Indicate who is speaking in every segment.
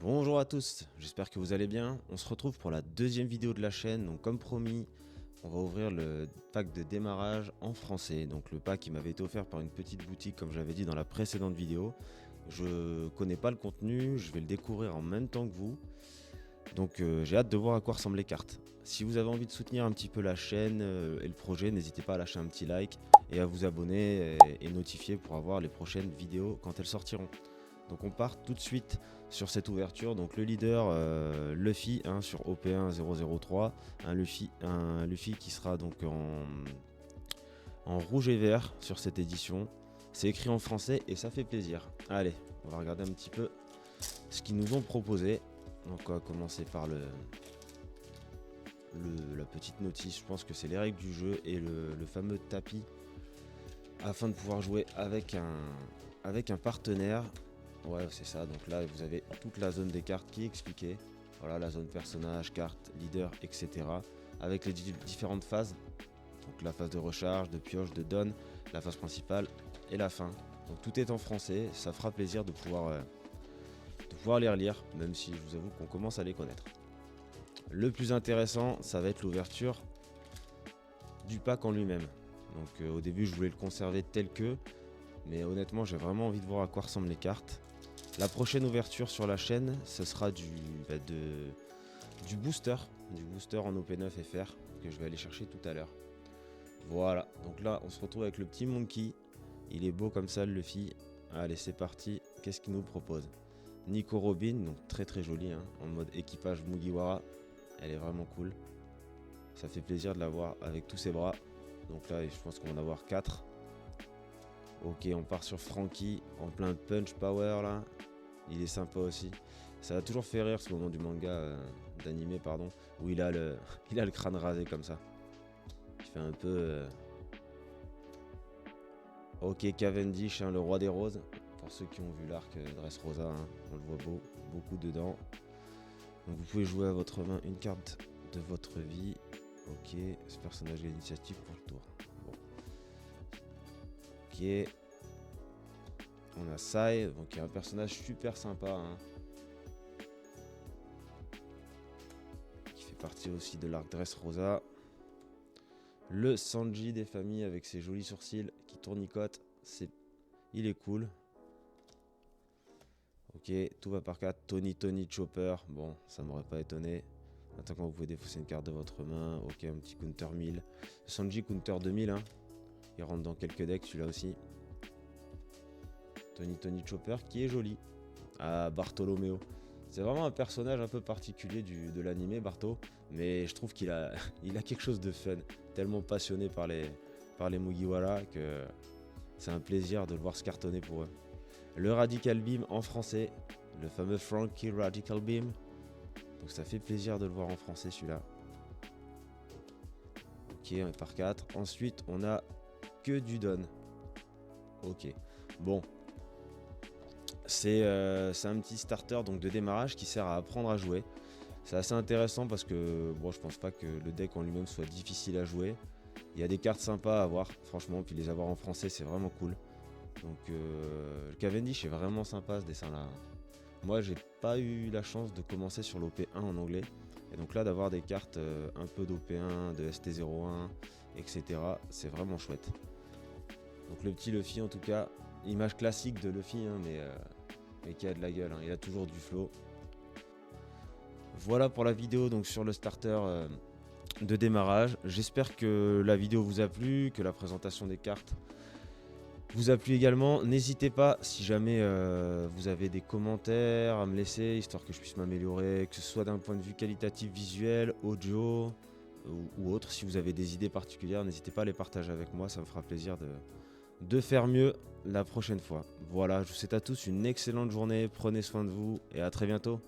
Speaker 1: Bonjour à tous, j'espère que vous allez bien. On se retrouve pour la deuxième vidéo de la chaîne. Donc comme promis, on va ouvrir le pack de démarrage en français. Donc le pack qui m'avait été offert par une petite boutique comme j'avais dit dans la précédente vidéo. Je connais pas le contenu, je vais le découvrir en même temps que vous. Donc j'ai hâte de voir à quoi ressemblent les cartes. Si vous avez envie de soutenir un petit peu la chaîne et le projet, n'hésitez pas à lâcher un petit like et à vous abonner et notifier pour avoir les prochaines vidéos quand elles sortiront. Donc on part tout de suite sur cette ouverture. Donc le leader Luffy sur OP1 003, un Luffy qui sera donc en rouge et vert sur cette édition. C'est écrit en français et ça fait plaisir. Allez, on va regarder un petit peu ce qu'ils nous ont proposé. Donc on va commencer par la petite notice. Je pense que c'est les règles du jeu et le fameux tapis afin de pouvoir jouer avec un partenaire. Ouais, c'est ça. Donc là, vous avez toute la zone des cartes qui est expliquée. Voilà, la zone personnage, carte, leader, etc. Avec les différentes phases. Donc la phase de recharge, de pioche, de donne, la phase principale et la fin. Donc tout est en français. Ça fera plaisir de pouvoir les relire, même si je vous avoue qu'on commence à les connaître. Le plus intéressant, ça va être l'ouverture du pack en lui-même. Donc au début, je voulais le conserver tel que, mais honnêtement, j'ai vraiment envie de voir à quoi ressemblent les cartes. La prochaine ouverture sur la chaîne, ce sera du booster en OP9 FR que je vais aller chercher tout à l'heure. Voilà, donc là, on se retrouve avec le petit Monkey. Il est beau comme ça, le Luffy. Allez, c'est parti. Qu'est-ce qu'il nous propose? Nico Robin, donc très très jolie, en mode équipage Mugiwara. Elle est vraiment cool. Ça fait plaisir de la voir avec tous ses bras. Donc là, je pense qu'on va en avoir 4. Ok, on part sur Franky en plein punch power là. Il est sympa aussi. Ça a toujours fait rire ce moment du manga d'animé pardon, où il a le crâne rasé comme ça. Il fait un peu. Ok, Cavendish, le roi des roses. Pour ceux qui ont vu l'arc Dressrosa, on le voit beaucoup dedans. Donc vous pouvez jouer à votre main une carte de votre vie. Ok, ce personnage a l'initiative pour le tour. Bon. Ok. On a Sai, donc il y a un personnage super sympa. Qui fait partie aussi de l'arc Dressrosa. Le Sanji des familles avec ses jolis sourcils qui tournicotent. Il est cool. Ok, tout va par 4. Tony Chopper. Bon, ça m'aurait pas étonné. Maintenant, quand vous pouvez défausser une carte de votre main. Ok, un petit counter 1000. Sanji counter 2000. Il rentre dans quelques decks, celui-là aussi. Tony Chopper qui est joli. Ah, Bartolomeo. C'est vraiment un personnage un peu particulier de l'animé, Barto. Mais je trouve qu'il a quelque chose de fun. Tellement passionné par les Mugiwara que c'est un plaisir de le voir se cartonner pour eux. Le Radical Beam en français. Le fameux Franky Radical Beam. Donc ça fait plaisir de le voir en français celui-là. Ok, on est par 4. Ensuite, on a que du Don. Ok. Bon. C'est un petit starter donc de démarrage qui sert à apprendre à jouer. C'est assez intéressant parce que bon, je pense pas que le deck en lui-même soit difficile à jouer. Il y a des cartes sympas à avoir, franchement, puis les avoir en français, c'est vraiment cool. Donc le Cavendish est vraiment sympa ce dessin-là. Moi, j'ai pas eu la chance de commencer sur l'OP1 en anglais. Et donc là, d'avoir des cartes un peu d'OP1, de ST01, etc., c'est vraiment chouette. Donc le petit Luffy, en tout cas, image classique de Luffy, mais qui a de la gueule, il a toujours du flow. Voilà pour la vidéo donc sur le starter de démarrage. J'espère que la vidéo vous a plu, que la présentation des cartes vous a plu également. N'hésitez pas, si jamais vous avez des commentaires à me laisser, histoire que je puisse m'améliorer, que ce soit d'un point de vue qualitatif, visuel, audio ou autre. Si vous avez des idées particulières, n'hésitez pas à les partager avec moi, ça me fera plaisir de faire mieux la prochaine fois. Voilà, je vous souhaite à tous une excellente journée, prenez soin de vous et à très bientôt.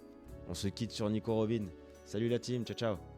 Speaker 1: On se quitte sur Nico Robin. Salut la team, ciao ciao.